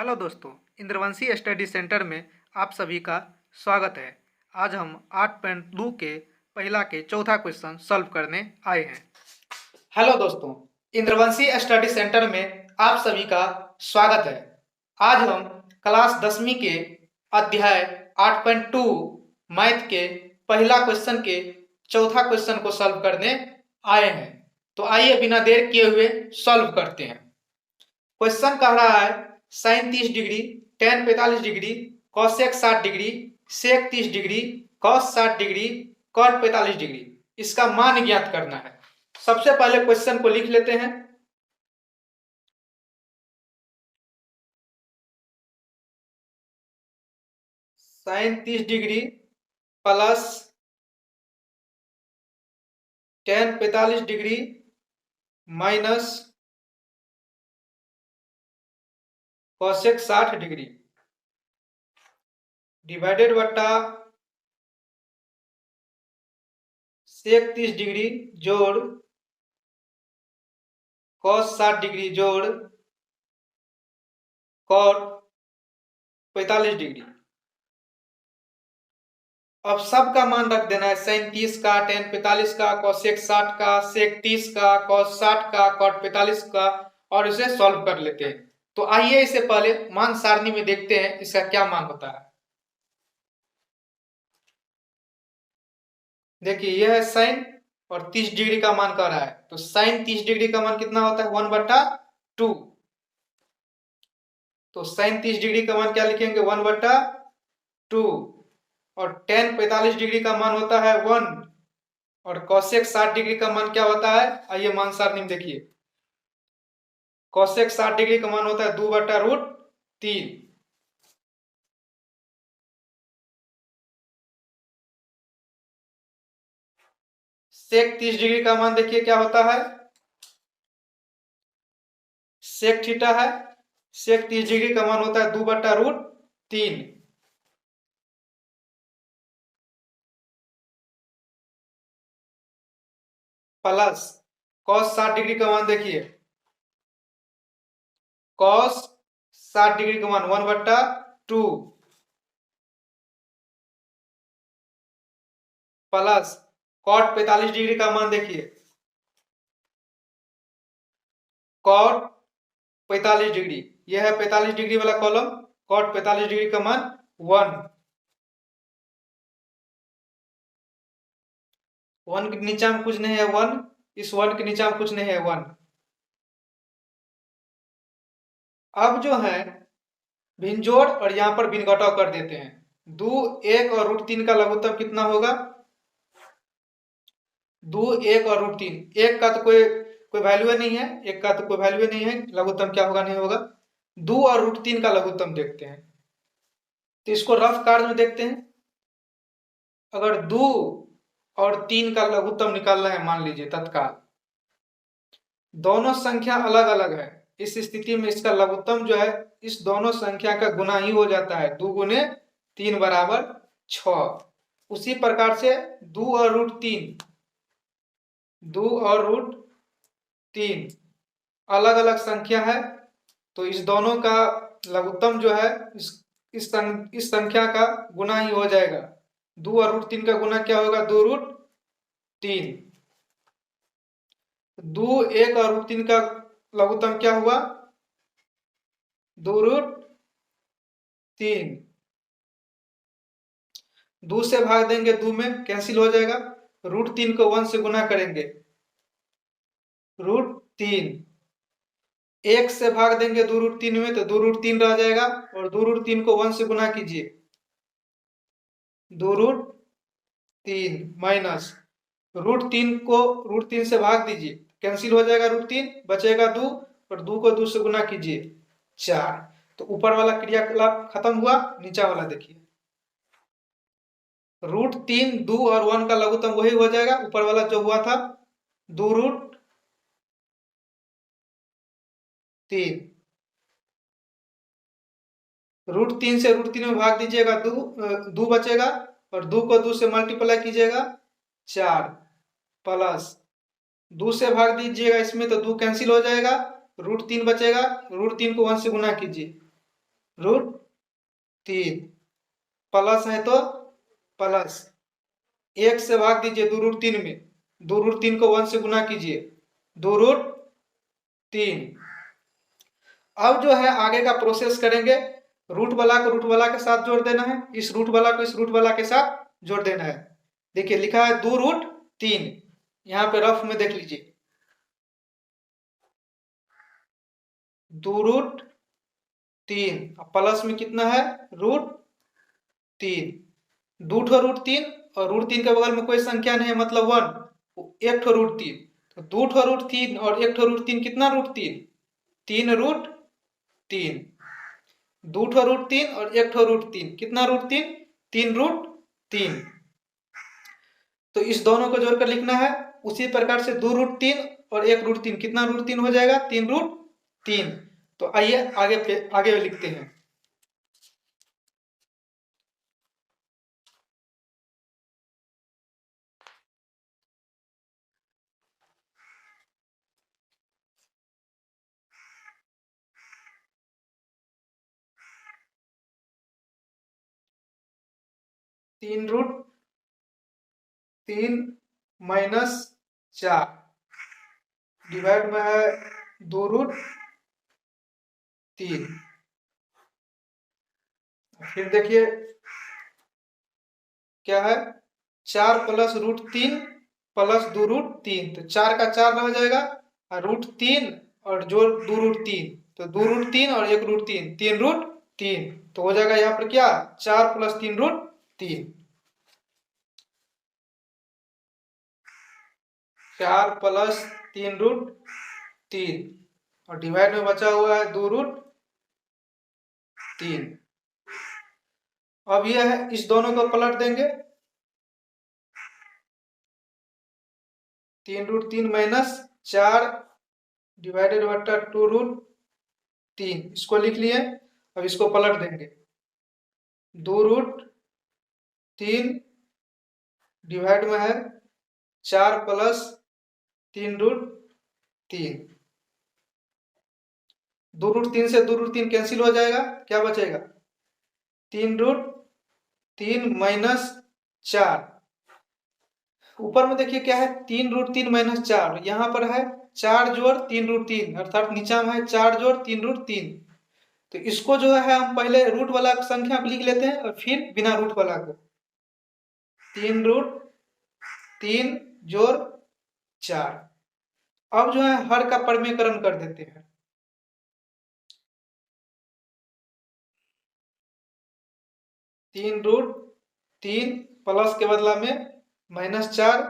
Hello दोस्तों, इंद्रवंशी study centre में आप सभी का स्वागत है। आज हम 8.2 के पहला के चौथा क्वेश्चन सॉल्व करने आए हैं। हेलो दोस्तों, इंद्रवंशी स्टडी सेंटर में आप सभी का स्वागत है। आज हम क्लास 10वीं के अध्याय 8.2 मैथ के पहला क्वेश्चन के चौथा क्वेश्चन को सॉल्व करने आए हैं। तो आइए बिना देर किए हुए सॉल्व करते हैं। क्वेश्चन कह रहा है sine 30 degree, tan 45 degree, cosec 60 degree, sec 30 degree, cos 60 degree, cot 45 degree. इसका मान ज्ञात करना है। सबसे पहले क्वेश्चन को लिख लेते हैं। Sine 30 degree plus ten 45 degree minus cosec 60 degree divided बट्टा सेक 30 डिग्री जोड़ कॉस 60 डिग्री जोड़ कॉट 45 डिग्री। अब सब का मान रख देना है। साइन 30 का, टेन 45 का, कॉसेक 60 का, सेक 30 का, कॉस 60 का, कॉट 45 का, और इसे सॉल्व कर लेते हैं। तो आइए इसे पहले मान सारणी में देखते हैं इसका क्या मान होता है। देखिए यह है साइन और 30 डिग्री का मान कर रहा है। तो साइन 30 डिग्री का मान कितना होता है? 1/2। तो साइन 30 डिग्री का मान क्या लिखेंगे? 1/2। और टेन 45 डिग्री का मान होता है 1। और कॉसेक 60 डिग्री का मान क्या होता है? आइए मान सारणी में देखिए। कॉसेक 60 डिग्री का मान होता है 2/√3। सेक 30 डिग्री का मान देखिए क्या होता है? सेक थीटा है। सेक 30 डिग्री का मान होता है 2/√3। प्लस कॉस 60 डिग्री का मान देखिए। कॉस 60 डिग्री का मान 1/2 प्लस कॉट 45 डिग्री का मान देखिए। कॉट 45 डिग्री, यह है 45 डिग्री वाला कॉलम। कॉट 45 डिग्री का मान 1। 1 के नीचे में कुछ नहीं है 1। इस 1 के नीचे में कुछ नहीं है 1। अब जो है भिन्न जोड़ और यहाँ पर भिन्न घटाव कर देते हैं। 2, 1 और √3 का लघुत्तम कितना होगा? 2, 1 और √3। 1 का तो कोई वैल्यू नहीं है। 1 का तो कोई वैल्यू नहीं है। लघुत्तम क्या होगा? नहीं होगा। 2 और √3 का लघुत्तम देखते हैं। तो इसको रफ कार्य में देखते हैं। अगर 2 और 3 का लघुत्तम निकालना है मान लीजिए तत्काल, दोनों संख्या अलग अलग है। इस स्थिति में इसका लघुत्तम जो है इस दोनों संख्या का गुना ही हो जाता है। 2 गुने 3 बराबर 6। उसी प्रकार से 2 और √3, 2 और √3 अलग अलग संख्या है। तो इस दोनों का लघुत्तम जो है इस संख्या का गुना ही हो जाएगा। 2 और √3 का गुना क्या होगा? 2√3। 2, 1 और √3 का लघुत्तम क्या हुआ? 2√3। 2 से भाग देंगे 2 में कैंसिल हो जाएगा। √3 को 1 से गुना करेंगे √3। 1 से भाग देंगे 2√3 में तो 2√3 रह जाएगा। और 2√3 को 1 से गुना कीजिए 2√3 माइनस √3 को √3 से भाग दीजिए, कैंसिल हो जाएगा। √3 बचेगा 2 और 2 को 2 से गुना कीजिए 4। तो ऊपर वाला क्रियाकलाप खत्म हुआ। नीचा वाला देखिए। √3, 2 और 1 का लघुत्तम वही हो जाएगा ऊपर वाला जो हुआ था 2√3। √3 से √3 में भाग दीजिएगा 2 बचेगा। और 2 को 2 से मल्टीप्लाई कीजिएगा 4 प्लस 2 से भाग दीजिएगा इसमें तो 2 कैंसिल हो जाएगा। √3 बचेगा। √3 को 1 से गुना कीजिए √3 प्लस है तो प्लस 1 से भाग दीजिए 2√3 में, 2√3 को 1 से गुना कीजिए 2√3। अब जो है आगे का प्रोसेस करेंगे, रूट वाला को रूट वाला के साथ जोड़ देना है, इस रूट वाला को इस रूट वाला के साथ जोड़ देना है। देखिए लिखा है 2√3, यहाँ पे रफ में देख लीजिए 2√3 प्लस में कितना है √3, 2 ठो √3 और √3 के बगल में कोई संख्या नहीं है मतलब 1, एक ठो √3, तो 2 ठो √3 और एक ठो √3 कितना √3, 3√3, 2 ठो √3 और एक ठो √3 कितना √3, 3√3। तो इस दोनों को जोड़कर लिखना है। उसी प्रकार से 2√3 और एक √3 कितना √3 हो जाएगा, 3√3। तो आइए आगे लिखते हैं। (3√3 - 4) डिवाइड में है 2√3। फिर देखिए क्या है, 4 + √3 प्लस 2√3, तो 4 का 4 रह जाएगा और √3 और जो 2√3, तो 2√3 और एक √3, 3√3, तो हो जाएगा यहाँ पर क्या 4 + 3√3, 4 + 3√3 और डिवाइड में बचा हुआ है 2√3। अब यह है, इस दोनों को पलट देंगे, 3√3 - 4 डिवाइडेड बटा 2√3, इसको लिख लिए। अब इसको पलट देंगे, 2√3 डिवाइड में है 4 + 3√3, 2√3 से 2√3 कैंसिल हो जाएगा, क्या बचेगा 3√3 - 4। ऊपर में देखिए क्या है 3√3 - 4, यहाँ पर है 4 जोड़ 3√3, अर्थात नीचा में है 4 जोड़ 3√3। तो इसको जो है हम पहले रूट वाला संख्या को लिख लेते हैं और फिर बिना रूट वाला को, 3√3 जोड़ 4। अब जो है हर का परमीकरण कर देते हैं, 3√3 प्लस के बदला में -4,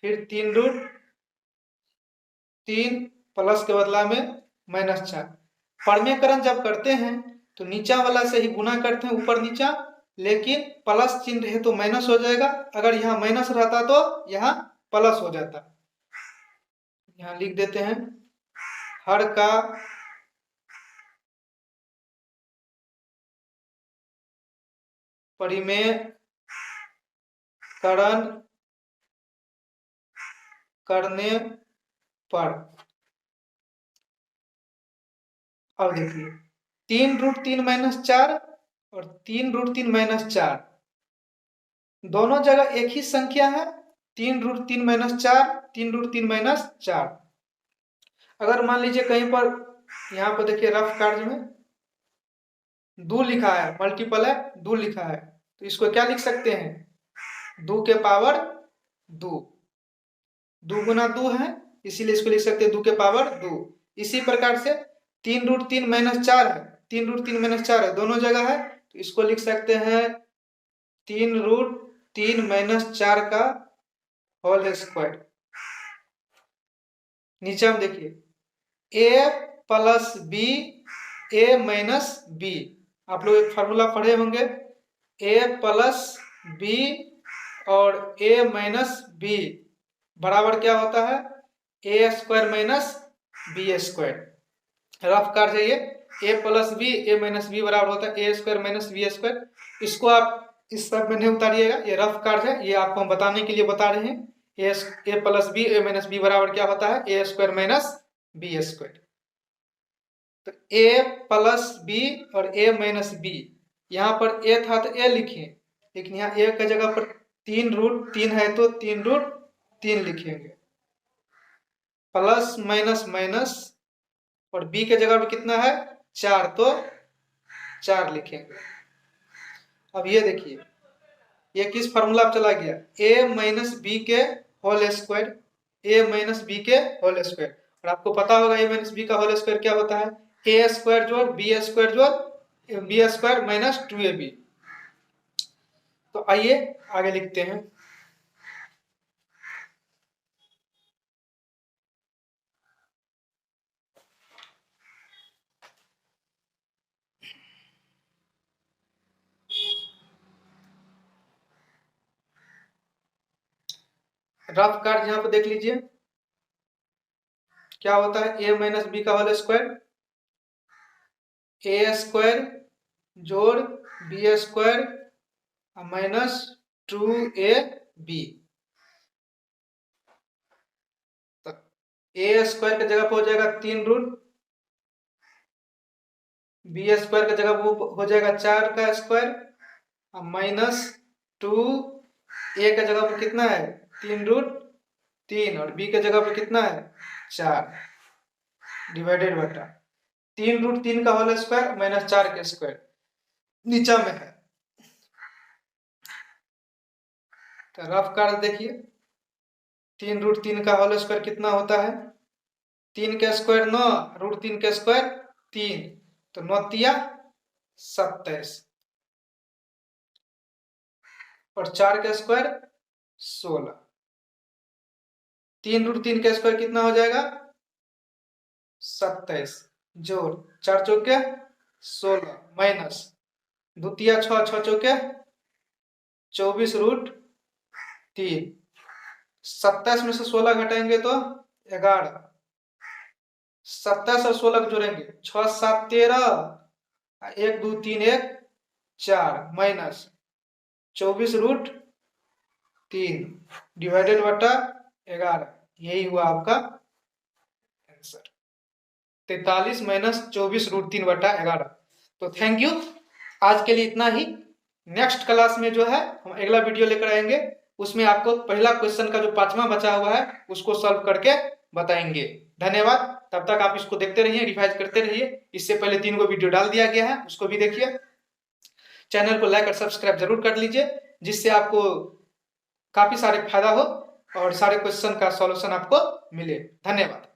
फिर 3√3 प्लस के बदला में -4। परमीकरण जब करते हैं तो नीचा वाला से ही गुना करते हैं, ऊपर नीचा, लेकिन प्लस चिन्ह है तो माइनस हो जाएगा, अगर यहाँ माइनस रहता तो यहाँ प्लस हो जाता। यहाँ लिख देते हैं हर का परिमेयकरण करने पर। अब देखिए 3√3 - 4 और 3√3 - 4 दोनों जगह एक ही संख्या है, 3√3 - 4, 3√3 - 4। अगर मान लीजिए कहीं पर यहाँ पर देखिए रफ कार्य में 2 लिखा है, मल्टीपल है 2 लिखा है, तो इसको क्या लिख सकते हैं 2 के पावर 2, 2 गुना 2 है, इसीलिए इसको लिख सकते हैं 2 के पावर 2। इसी प्रकार से 3√3 - 4 है, 3√3 - 4 है, दोनों जगह है, तो इसको लिख सकते हैं 3√3 - 4 का होल स्क्वायर। नीचे हम देखिए a + b a - b, आप लोग एक फार्मूला पढ़े होंगे, a + b और a - b बराबर क्या होता है a² - b²। रफ कार चाहिए, a + b a - b बराबर होता है a² - b²। इसको आप इस सब में नहीं उतारिएगा, ये रफ कार्य है, ये आपको हम बताने के लिए बता रहे हैं। a + b a - b बराबर क्या होता है a² - b²। तो a प्लस बी और a माइनस बी, यहाँ पर a था तो a लिखे, लेकिन यहाँ a की जगह पर 3√3 है तो 3√3 लिखेंगे, प्लस माइनस माइनस, और b के जगह पर कितना है 4 तो 4 लिखेंगे। अब ये देखिए ये किस फॉर्मूला पर चला गया, a माइनस बी के whole square, a minus B के होल स्क्वायर, और आपको पता होगा a माइनस बी का होल स्क्वायर क्या होता है, a स्क्वायर जोड़ बी स्क्वायर जोड़ बी स्क्वायर माइनस 2ab। तो आइए आगे लिखते हैं। रफ कार्ड यहाँ पे देख लीजिए क्या होता है, a माइनस बी का होल स्क्वायर, a स्क्वायर जोड़ बी स्क्वायर माइनस 2ab। तो a स्क्वायर की जगह पर हो जाएगा 3 बी स्क्वायर की जगह वो हो जाएगा 4 का स्क्वायर माइनस 2, ए का जगह पर कितना है 3√3 और बी के जगह पर कितना है 4 डिवाइडेड बटा 3√3 का होल स्क्वायर माइनस 4 का स्क्वायर नीचा में है। तो रफ कार्ड देखिए 3√3 का होल स्क्वायर कितना होता है, 3 के स्क्वायर 9, √3 के स्क्वायर 3, तो 9 तिया 27 और 4 के स्क्वायर 16, 3√3 का स्क्वायर कितना हो जाएगा 27 जोड़ 4 चौके 16 माइनस 2 तिया 6, 6 चौके 24√3, 27 में से 16 घटाएंगे तो 11, 27 और 16 को जोड़ेंगे 6 7 13, 1 2 3 1 4 माइनस 24√3 डिवाइडेड बटा 11, यही हुआ आपका आंसर 43 माइनस 24√3 बटा 11। तो थैंक यू, आज के लिए इतना ही। नेक्स्ट क्लास में जो है हम अगला वीडियो लेकर आएंगे, उसमें आपको पहला क्वेश्चन का जो 5वां बचा हुआ है उसको सॉल्व करके बताएंगे। धन्यवाद, तब तक आप इसको देखते रहिए, रिवाइज करते रहिए। इससे पहले 3 गो वीडियो डाल दिया गया है, उसको भी देखिए। चैनल को लाइक और सब्सक्राइब जरूर कर लीजिए, जिससे आपको काफी सारे फायदा हो और सारे क्वेश्चन का सॉल्यूशन आपको मिले। धन्यवाद।